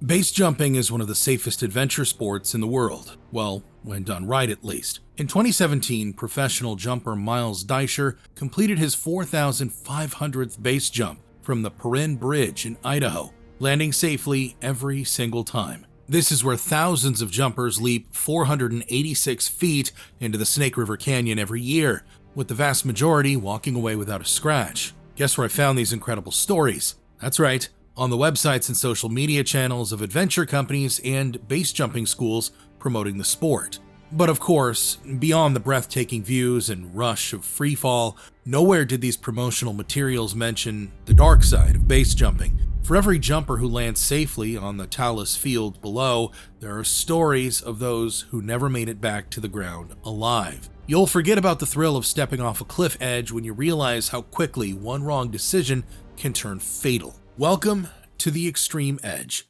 Base jumping is one of the safest adventure sports in the world. Well, when done right at least. In 2017, professional jumper Miles Deisher completed his 4,500th base jump from the Perrin Bridge in Idaho, landing safely every single time. This is where thousands of jumpers leap 486 feet into the Snake River Canyon every year, with the vast majority walking away without a scratch. Guess where I found these incredible stories? That's right, on the websites and social media channels of adventure companies and base jumping schools promoting the sport. But of course, beyond the breathtaking views and rush of freefall, nowhere did these promotional materials mention the dark side of base jumping. For every jumper who lands safely on the talus field below, there are stories of those who never made it back to the ground alive. You'll forget about the thrill of stepping off a cliff edge when you realize how quickly one wrong decision can turn fatal. Welcome to the extreme edge.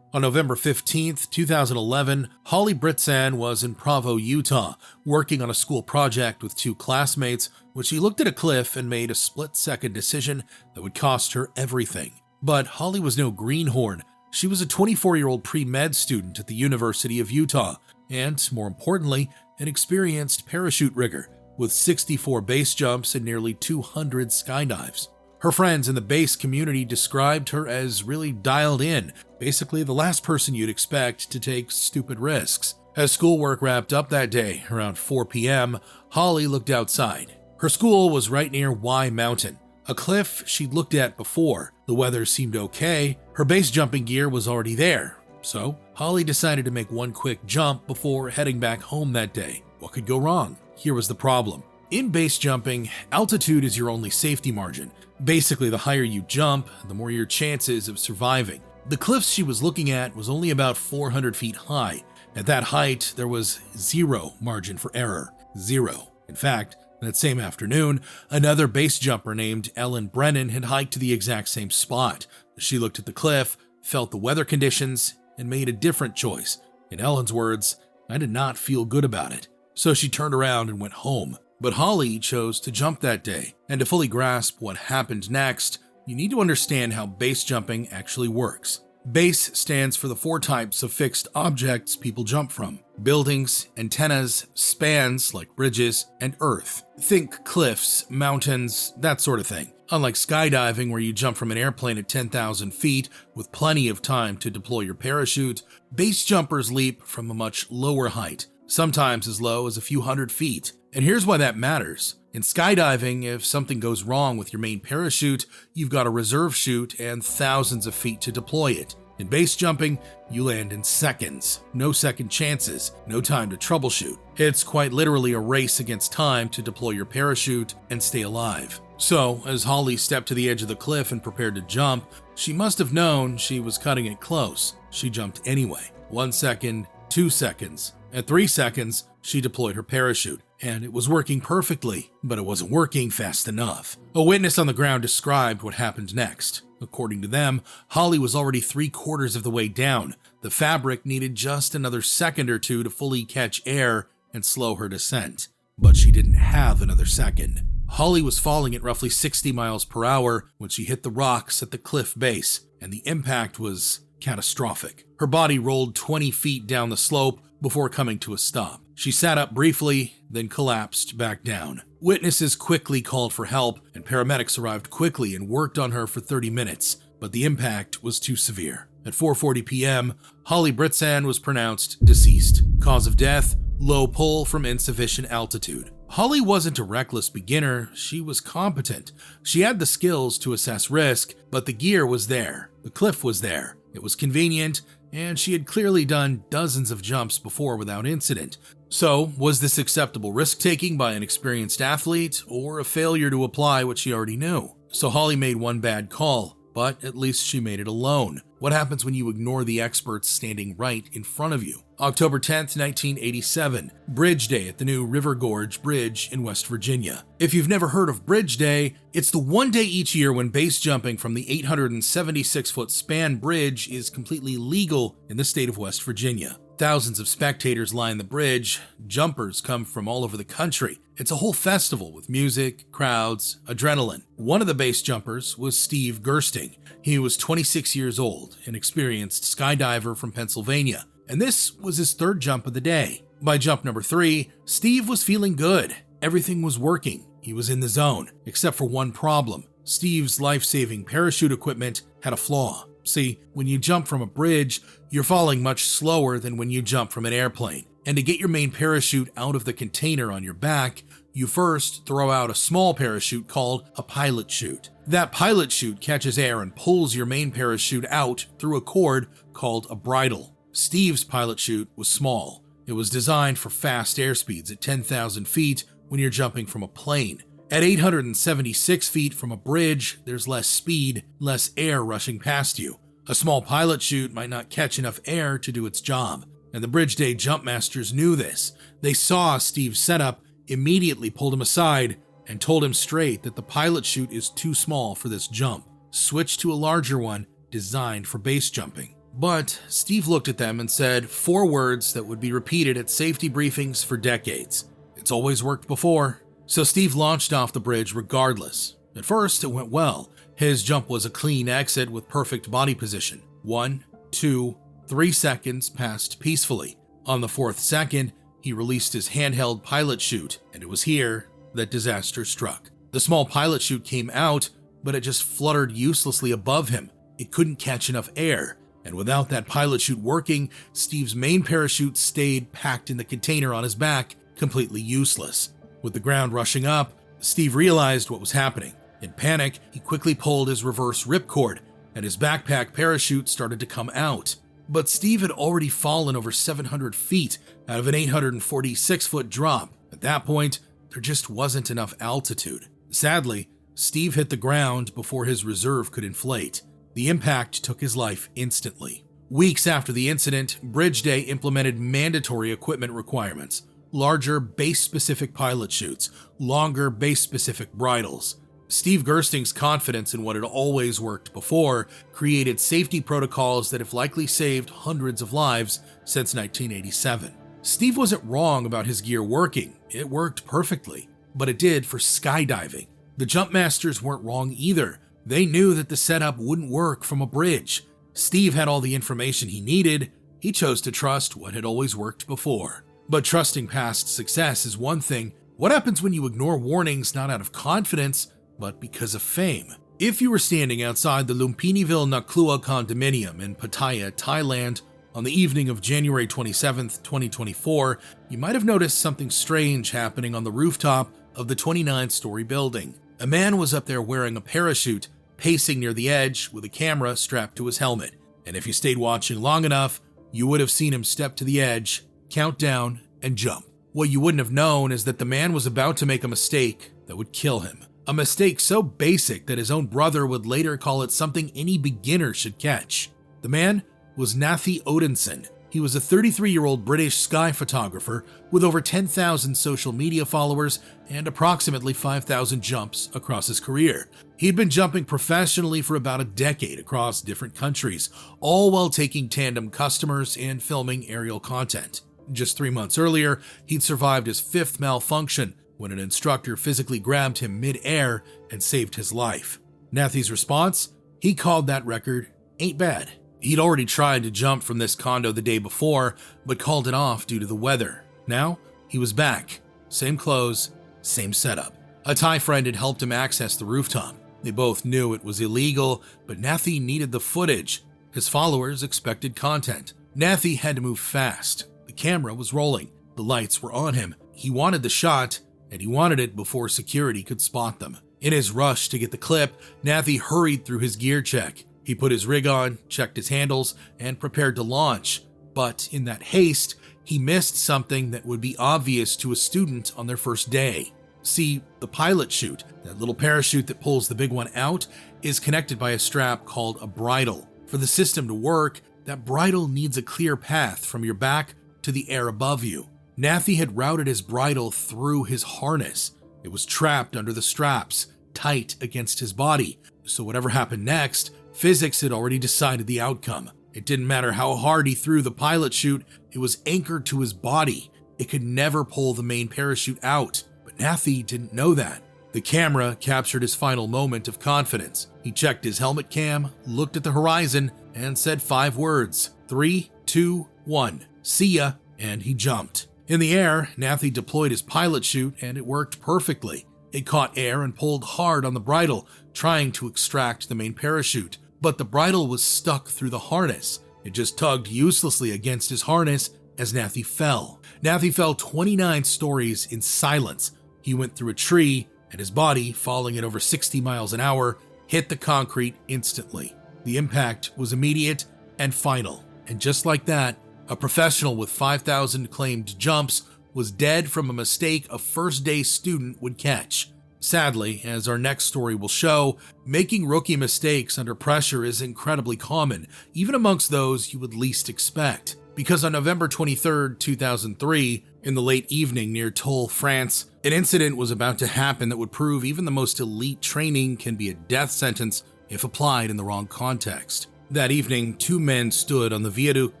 On November 15th, 2011, Holly Britzan was in Provo, Utah, working on a school project with two classmates when she looked at a cliff and made a split-second decision that would cost her everything. But Holly was no greenhorn. She was a 24-year-old pre-med student at the University of Utah, and, more importantly, an experienced parachute rigger with 64 base jumps and nearly 200 skydives. Her friends in the base community described her as really dialed in, basically the last person you'd expect to take stupid risks. As schoolwork wrapped up that day, around 4 p.m., Holly looked outside. Her school was right near Y Mountain, a cliff she'd looked at before. The weather seemed okay, her base jumping gear was already there. So, Holly decided to make one quick jump before heading back home that day. What could go wrong? Here was the problem. In base jumping, altitude is your only safety margin. Basically, the higher you jump, the more your chances of surviving. The cliffs she was looking at was only about 400 feet high. At that height, there was zero margin for error. Zero. In fact, that same afternoon, another base jumper named Ellen Brennan had hiked to the exact same spot. She looked at the cliff, felt the weather conditions, and made a different choice. In Ellen's words, "I did not feel good about it." So she turned around and went home. But Holly chose to jump that day, and to fully grasp what happened next, you need to understand how base jumping actually works. Base stands for the four types of fixed objects people jump from: buildings, antennas, spans like bridges, and earth. Think cliffs, mountains, that sort of thing. Unlike skydiving, where you jump from an airplane at 10,000 feet with plenty of time to deploy your parachute, base jumpers leap from a much lower height, sometimes as low as a few hundred feet. And here's why that matters. In skydiving, if something goes wrong with your main parachute, you've got a reserve chute and thousands of feet to deploy it. In base jumping, you land in seconds. No second chances, no time to troubleshoot. It's quite literally a race against time to deploy your parachute and stay alive. So, as Holly stepped to the edge of the cliff and prepared to jump, she must have known she was cutting it close. She jumped anyway. 1 second, 2 seconds. At 3 seconds, she deployed her parachute, and it was working perfectly, but it wasn't working fast enough. A witness on the ground described what happened next. According to them, Holly was already 3/4 of the way down. The fabric needed just another second or two to fully catch air and slow her descent. But she didn't have another second. Holly was falling at roughly 60 miles per hour when she hit the rocks at the cliff base, and the impact was catastrophic. Her body rolled 20 feet down the slope before coming to a stop. She sat up briefly, then collapsed back down. Witnesses quickly called for help, and paramedics arrived quickly and worked on her for 30 minutes, but the impact was too severe. At 4:40 p.m., Holly Britzan was pronounced deceased. Cause of death: low pull from insufficient altitude. Holly wasn't a reckless beginner, she was competent. She had the skills to assess risk, but the gear was there. The cliff was there. It was convenient, and she had clearly done dozens of jumps before without incident. So, was this acceptable risk-taking by an experienced athlete, or a failure to apply what she already knew? So Holly made one bad call, but at least she made it alone. What happens when you ignore the experts standing right in front of you? October 10th, 1987, Bridge Day at the new River Gorge Bridge in West Virginia. If you've never heard of Bridge Day, it's the one day each year when base jumping from the 876-foot span bridge is completely legal in the state of West Virginia. Thousands of spectators line the bridge. Jumpers come from all over the country. It's a whole festival with music, crowds, adrenaline. One of the base jumpers was Steve Gersting. He was 26 years old, an experienced skydiver from Pennsylvania, and this was his third jump of the day. By jump number 3, Steve was feeling good. Everything was working. He was in the zone, except for one problem. Steve's life-saving parachute equipment had a flaw. See, when you jump from a bridge, you're falling much slower than when you jump from an airplane. And to get your main parachute out of the container on your back, you first throw out a small parachute called a pilot chute. That pilot chute catches air and pulls your main parachute out through a cord called a bridle. Steve's pilot chute was small. It was designed for fast airspeeds at 10,000 feet when you're jumping from a plane. At 876 feet from a bridge, there's less speed, less air rushing past you. A small pilot chute might not catch enough air to do its job, and the Bridge Day jump masters knew this. They saw Steve's setup, immediately pulled him aside, and told him straight that the pilot chute is too small for this jump. Switch to a larger one designed for base jumping. But Steve looked at them and said 4 words that would be repeated at safety briefings for decades. It's always worked before. So Steve launched off the bridge regardless. At first, it went well. His jump was a clean exit with perfect body position. 1, 2, 3 seconds passed peacefully. On the 4th second, he released his handheld pilot chute, and it was here that disaster struck. The small pilot chute came out, but it just fluttered uselessly above him. It couldn't catch enough air, and without that pilot chute working, Steve's main parachute stayed packed in the container on his back, completely useless. With the ground rushing up, Steve realized what was happening. In panic, he quickly pulled his reverse ripcord, and his backpack parachute started to come out. But Steve had already fallen over 700 feet out of an 846-foot drop. At that point, there just wasn't enough altitude. Sadly, Steve hit the ground before his reserve could inflate. The impact took his life instantly. Weeks after the incident, Bridge Day implemented mandatory equipment requirements. Larger base-specific pilot chutes, longer base-specific bridles. Steve Gersting's confidence in what had always worked before created safety protocols that have likely saved hundreds of lives since 1987. Steve wasn't wrong about his gear working. It worked perfectly, but it did for skydiving. The jump masters weren't wrong either. They knew that the setup wouldn't work from a bridge. Steve had all the information he needed. He chose to trust what had always worked before. But trusting past success is one thing. What happens when you ignore warnings not out of confidence, but because of fame? If you were standing outside the Lumpiniville Naklua condominium in Pattaya, Thailand, on the evening of January 27, 2024, you might have noticed something strange happening on the rooftop of the 29-story building. A man was up there wearing a parachute, pacing near the edge with a camera strapped to his helmet. And if you stayed watching long enough, you would have seen him step to the edge, count down, and jump. What you wouldn't have known is that the man was about to make a mistake that would kill him. A mistake so basic that his own brother would later call it something any beginner should catch. The man was Nathi Odinson. He was a 33-year-old British sky photographer with over 10,000 social media followers and approximately 5,000 jumps across his career. He'd been jumping professionally for about a decade across different countries, all while taking tandem customers and filming aerial content. Just 3 months earlier, he'd survived his 5th malfunction when an instructor physically grabbed him mid-air and saved his life. Nathi's response? He called that record "ain't bad." He'd already tried to jump from this condo the day before, but called it off due to the weather. Now, he was back. Same clothes, same setup. A Thai friend had helped him access the rooftop. They both knew it was illegal, but Nathi needed the footage. His followers expected content. Nathi had to move fast. The camera was rolling. The lights were on him. He wanted the shot, and he wanted it before security could spot them. In his rush to get the clip, Nathi hurried through his gear check. He put his rig on, checked his handles, and prepared to launch. But in that haste, he missed something that would be obvious to a student on their first day. See, the pilot chute, that little parachute that pulls the big one out, is connected by a strap called a bridle. For the system to work, that bridle needs a clear path from your back to the air above you. Nathi had routed his bridle through his harness. It was trapped under the straps, tight against his body. So whatever happened next, physics had already decided the outcome. It didn't matter how hard he threw the pilot chute, it was anchored to his body. It could never pull the main parachute out. But Nathi didn't know that. The camera captured his final moment of confidence. He checked his helmet cam, looked at the horizon, and said 5 words. 3, 2, 1. See ya, and he jumped. In the air, Nathi deployed his pilot chute, and it worked perfectly. It caught air and pulled hard on the bridle, trying to extract the main parachute. But the bridle was stuck through the harness. It just tugged uselessly against his harness as Nathi fell. Nathi fell 29 stories in silence. He went through a tree, and his body, falling at over 60 miles an hour, hit the concrete instantly. The impact was immediate and final. And just like that, a professional with 5,000 claimed jumps was dead from a mistake a first-day student would catch. Sadly, as our next story will show, making rookie mistakes under pressure is incredibly common, even amongst those you would least expect. Because on November 23, 2003, in the late evening near Toul, France, an incident was about to happen that would prove even the most elite training can be a death sentence if applied in the wrong context. That evening, 2 men stood on the Viaduc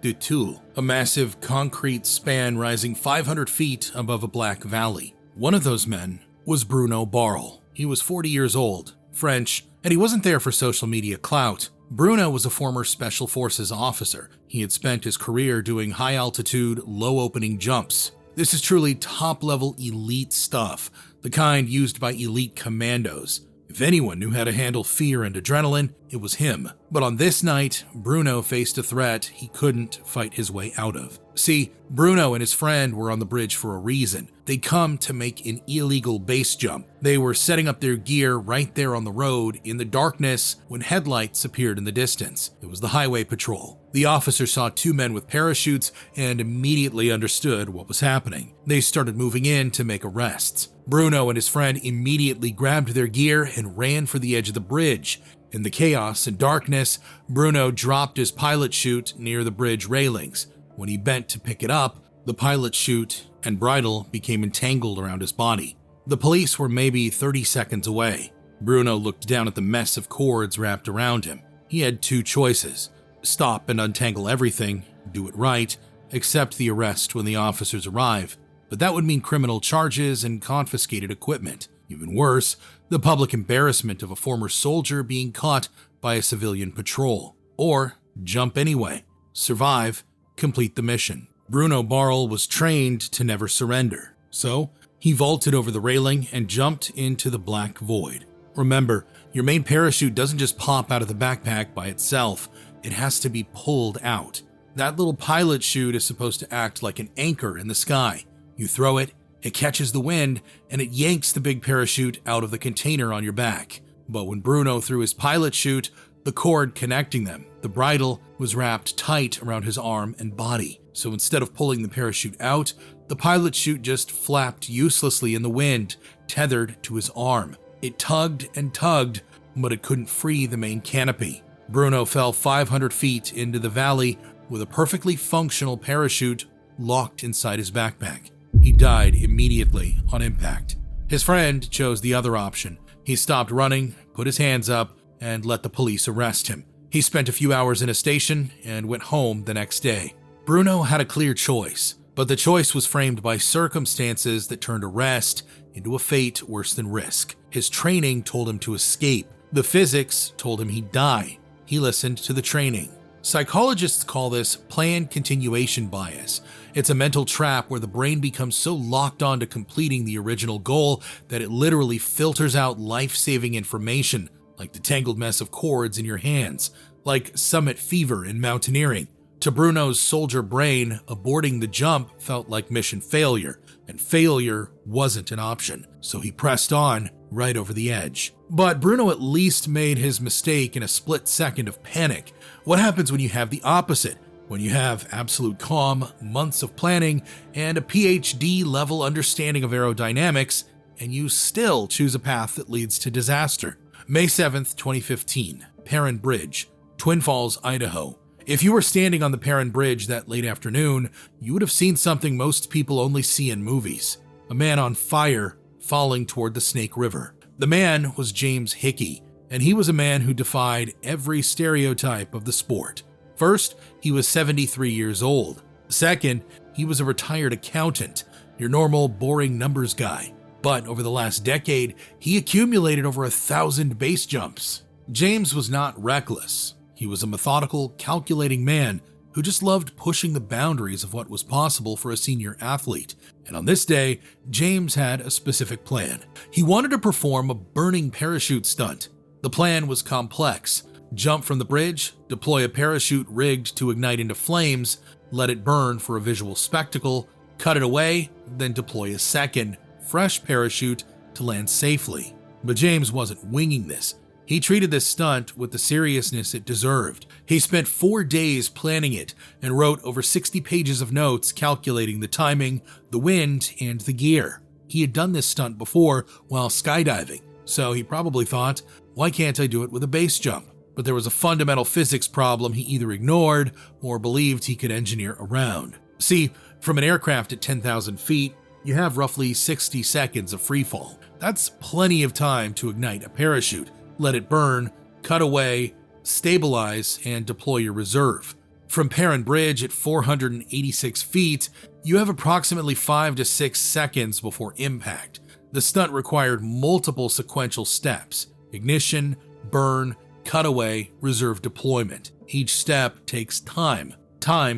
de Toul, a massive concrete span rising 500 feet above a black valley. One of those men was Bruno Barle. He was 40 years old, French, and he wasn't there for social media clout. Bruno was a former Special Forces officer. He had spent his career doing high-altitude, low-opening jumps. This is truly top-level elite stuff, the kind used by elite commandos. If anyone knew how to handle fear and adrenaline, it was him. But on this night, Bruno faced a threat he couldn't fight his way out of. See, Bruno and his friend were on the bridge for a reason. They'd come to make an illegal base jump. They were setting up their gear right there on the road in the darkness when headlights appeared in the distance. It was the highway patrol. The officer saw 2 men with parachutes and immediately understood what was happening. They started moving in to make arrests. Bruno and his friend immediately grabbed their gear and ran for the edge of the bridge. In the chaos and darkness, Bruno dropped his pilot chute near the bridge railings. When he bent to pick it up, the pilot chute and bridle became entangled around his body. The police were maybe 30 seconds away. Bruno looked down at the mess of cords wrapped around him. He had 2 choices: stop and untangle everything, do it right, accept the arrest when the officers arrive. But that would mean criminal charges and confiscated equipment. Even worse, the public embarrassment of a former soldier being caught by a civilian patrol. Or jump anyway, survive, complete the mission. Bruno Barle was trained to never surrender. So he vaulted over the railing and jumped into the black void. Remember, your main parachute doesn't just pop out of the backpack by itself. It has to be pulled out. That little pilot chute is supposed to act like an anchor in the sky. You throw it, it catches the wind, and it yanks the big parachute out of the container on your back. But when Bruno threw his pilot chute, the cord connecting them, the bridle, was wrapped tight around his arm and body. So instead of pulling the parachute out, the pilot chute just flapped uselessly in the wind, tethered to his arm. It tugged and tugged, but it couldn't free the main canopy. Bruno fell 500 feet into the valley with a perfectly functional parachute locked inside his backpack. He died immediately on impact. His friend chose the other option. He stopped running, put his hands up, and let the police arrest him. He spent a few hours in a station and went home the next day. Bruno had a clear choice, but the choice was framed by circumstances that turned arrest into a fate worse than risk. His training told him to escape. The physics told him he'd die. He listened to the training. Psychologists call this planned continuation bias. It's a mental trap where the brain becomes so locked on to completing the original goal that it literally filters out life-saving information, like the tangled mess of cords in your hands, like summit fever in mountaineering. To Bruno's soldier brain, aborting the jump felt like mission failure, and failure wasn't an option, so he pressed on right over the edge. But Bruno at least made his mistake in a split second of panic. What happens when you have the opposite? When you have absolute calm, months of planning, and a PhD-level understanding of aerodynamics, and you still choose a path that leads to disaster. May 7th, 2015, Perrin Bridge, Twin Falls, Idaho. If you were standing on the Perrin Bridge that late afternoon, you would have seen something most people only see in movies. A man on fire falling toward the Snake River. The man was James Hickey, and he was a man who defied every stereotype of the sport. First, he was 73 years old. Second, he was a retired accountant, your normal boring numbers guy. But over the last decade, he accumulated over 1,000 base jumps. James was not reckless. He was a methodical, calculating man who just loved pushing the boundaries of what was possible for a senior athlete. And on this day, James had a specific plan. He wanted to perform a burning parachute stunt. The plan was complex. Jump from the bridge, deploy a parachute rigged to ignite into flames, let it burn for a visual spectacle, cut it away, then deploy a second, fresh parachute to land safely. But James wasn't winging this. He treated this stunt with the seriousness it deserved. He spent 4 days planning it and wrote over 60 pages of notes calculating the timing, the wind, and the gear. He had done this stunt before while skydiving, so he probably thought, why can't I do it with a base jump? But there was a fundamental physics problem he either ignored or believed he could engineer around. See, from an aircraft at 10,000 feet, you have roughly 60 seconds of freefall. That's plenty of time to ignite a parachute, let it burn, cut away, stabilize, and deploy your reserve. From Perrin Bridge at 486 feet, you have approximately 5 to 6 seconds before impact. The stunt required multiple sequential steps: ignition, burn, cutaway, reserve deployment. Each step takes time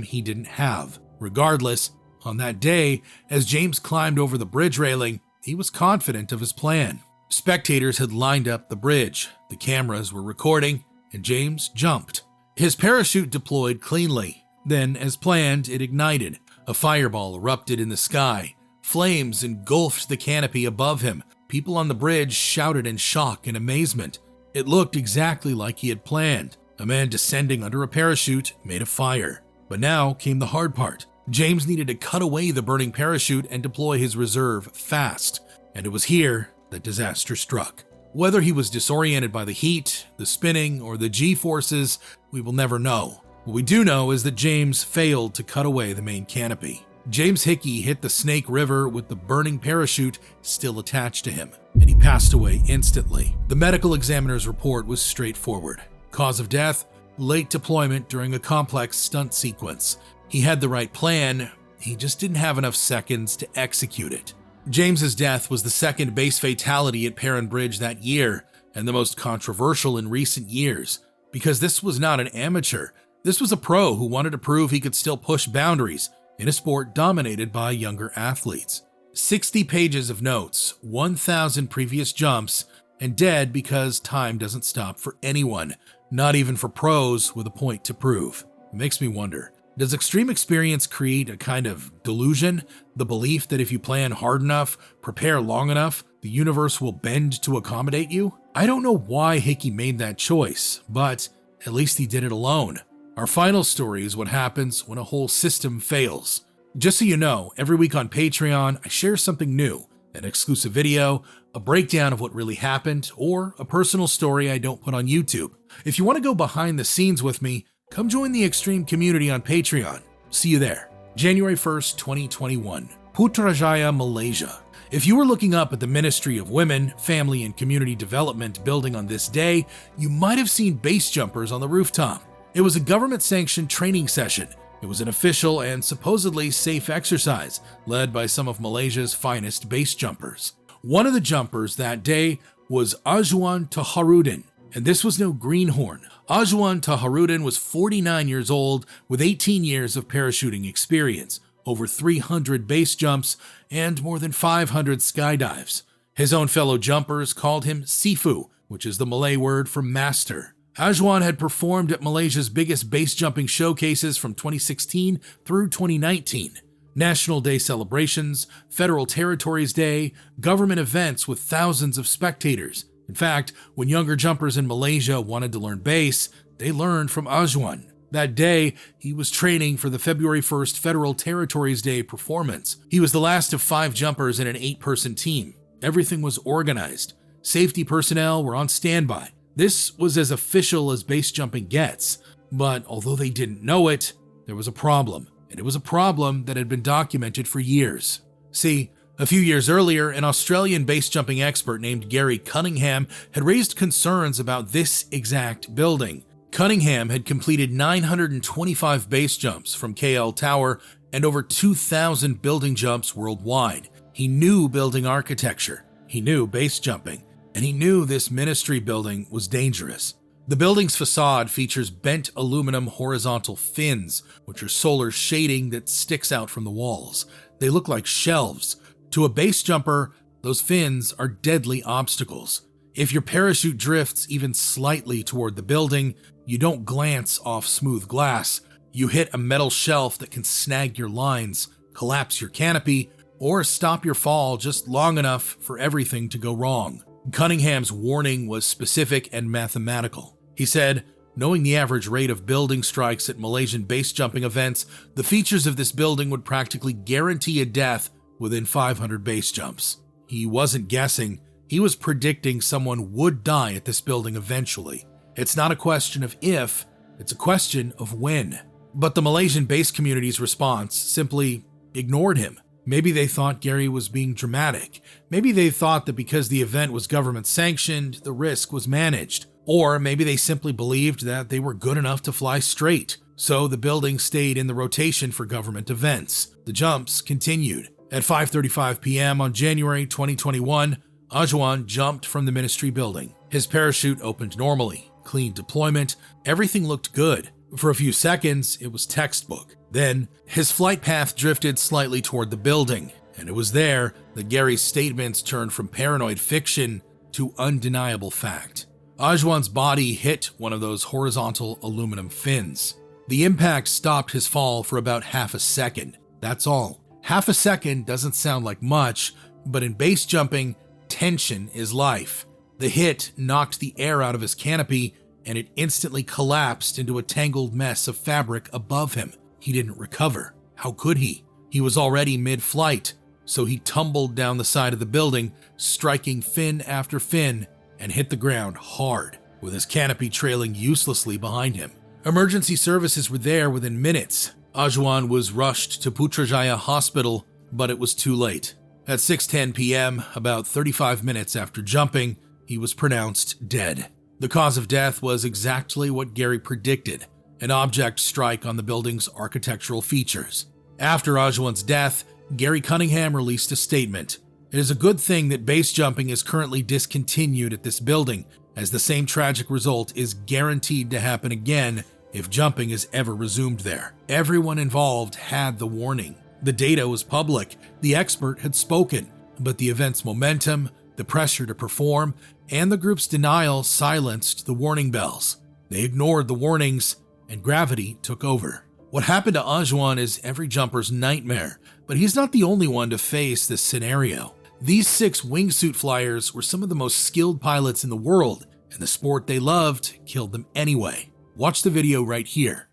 he didn't have. Regardless, on that day, as James climbed over the bridge railing, he was confident of his plan. Spectators had lined up the bridge, the cameras were recording, and James jumped. His parachute deployed cleanly. Then, as planned, it ignited. A fireball erupted in the sky. Flames engulfed the canopy above him. People on the bridge shouted in shock and amazement. It looked exactly like he had planned. A man descending under a parachute made a fire. But now came the hard part. James needed to cut away the burning parachute and deploy his reserve fast. And it was here that disaster struck. Whether he was disoriented by the heat, the spinning, or the G-forces, we will never know. What we do know is that James failed to cut away the main canopy. James Hickey hit the Snake River with the burning parachute still attached to him, and he passed away instantly. The medical examiner's report was straightforward. Cause of death: late deployment during a complex stunt sequence. He had the right plan, he just didn't have enough seconds to execute it. James's death was the second base fatality at Perrin Bridge that year, and the most controversial in recent years, because this was not an amateur. This was a pro who wanted to prove he could still push boundaries in a sport dominated by younger athletes. 60 pages of notes, 1,000 previous jumps, and dead because time doesn't stop for anyone, not even for pros with a point to prove. It makes me wonder, does extreme experience create a kind of delusion? The belief that if you plan hard enough, prepare long enough, the universe will bend to accommodate you? I don't know why Hickey made that choice, but at least he did it alone. Our final story is what happens when a whole system fails. Just so you know, every week on Patreon, I share something new, an exclusive video, a breakdown of what really happened, or a personal story I don't put on YouTube. If you want to go behind the scenes with me, come join the Extreme community on Patreon. See you there. January 1st, 2021, Putrajaya, Malaysia. If you were looking up at the Ministry of Women, Family and Community Development building on this day, you might have seen base jumpers on the rooftop. It was a government-sanctioned training session. It was an official and supposedly safe exercise led by some of Malaysia's finest base jumpers. One of the jumpers that day was Azwan Taharudin, and this was no greenhorn. Azwan Taharudin was 49 years old with 18 years of parachuting experience, over 300 base jumps, and more than 500 skydives. His own fellow jumpers called him Sifu, which is the Malay word for master. Azwan had performed at Malaysia's biggest base jumping showcases from 2016 through 2019. National Day celebrations, Federal Territories Day, government events with thousands of spectators. In fact, when younger jumpers in Malaysia wanted to learn base, they learned from Azwan. That day, he was training for the February 1st Federal Territories Day performance. He was the last of 5 jumpers in an 8-person team. Everything was organized. Safety personnel were on standby. This was as official as base jumping gets, but although they didn't know it, there was a problem, and it was a problem that had been documented for years. See, a few years earlier, an Australian base jumping expert named Gary Cunningham had raised concerns about this exact building. Cunningham had completed 925 base jumps from KL Tower and over 2,000 building jumps worldwide. He knew building architecture, he knew base jumping, and he knew this ministry building was dangerous. The building's facade features bent aluminum horizontal fins, which are solar shading that sticks out from the walls. They look like shelves. To a base jumper, those fins are deadly obstacles. If your parachute drifts even slightly toward the building, you don't glance off smooth glass. You hit a metal shelf that can snag your lines, collapse your canopy, or stop your fall just long enough for everything to go wrong. Cunningham's warning was specific and mathematical. He said, knowing the average rate of building strikes at Malaysian base jumping events, the features of this building would practically guarantee a death within 500 base jumps. He wasn't guessing, he was predicting someone would die at this building eventually. It's not a question of if, it's a question of when. But the Malaysian base community's response simply ignored him. Maybe they thought Gary was being dramatic. Maybe they thought that because the event was government sanctioned, the risk was managed. Or maybe they simply believed that they were good enough to fly straight. So the building stayed in the rotation for government events. The jumps continued. At 5:35 p.m. on January 2021, Ajuan jumped from the ministry building. His parachute opened normally, clean deployment, everything looked good. For a few seconds, it was textbook. Then, his flight path drifted slightly toward the building, and it was there that Gary's statements turned from paranoid fiction to undeniable fact. Ajuan's body hit one of those horizontal aluminum fins. The impact stopped his fall for about half a second. That's all. Half a second doesn't sound like much, but in base jumping, tension is life. The hit knocked the air out of his canopy, and it instantly collapsed into a tangled mess of fabric above him. He didn't recover. How could he? He was already mid-flight, so he tumbled down the side of the building, striking fin after fin, and hit the ground hard, with his canopy trailing uselessly behind him. Emergency services were there within minutes. Ajuan was rushed to Putrajaya Hospital, but it was too late. At 6:10 p.m., about 35 minutes after jumping, he was pronounced dead. The cause of death was exactly what Gary predicted, an object strike on the building's architectural features. After Ajuan's death, Gary Cunningham released a statement. It is a good thing that base jumping is currently discontinued at this building, as the same tragic result is guaranteed to happen again if jumping is ever resumed there. Everyone involved had the warning. The data was public, the expert had spoken, but the event's momentum, the pressure to perform, and the group's denial silenced the warning bells. They ignored the warnings, and gravity took over. What happened to Ajuan is every jumper's nightmare, but he's not the only one to face this scenario. These 6 wingsuit flyers were some of the most skilled pilots in the world, and the sport they loved killed them anyway. Watch the video right here.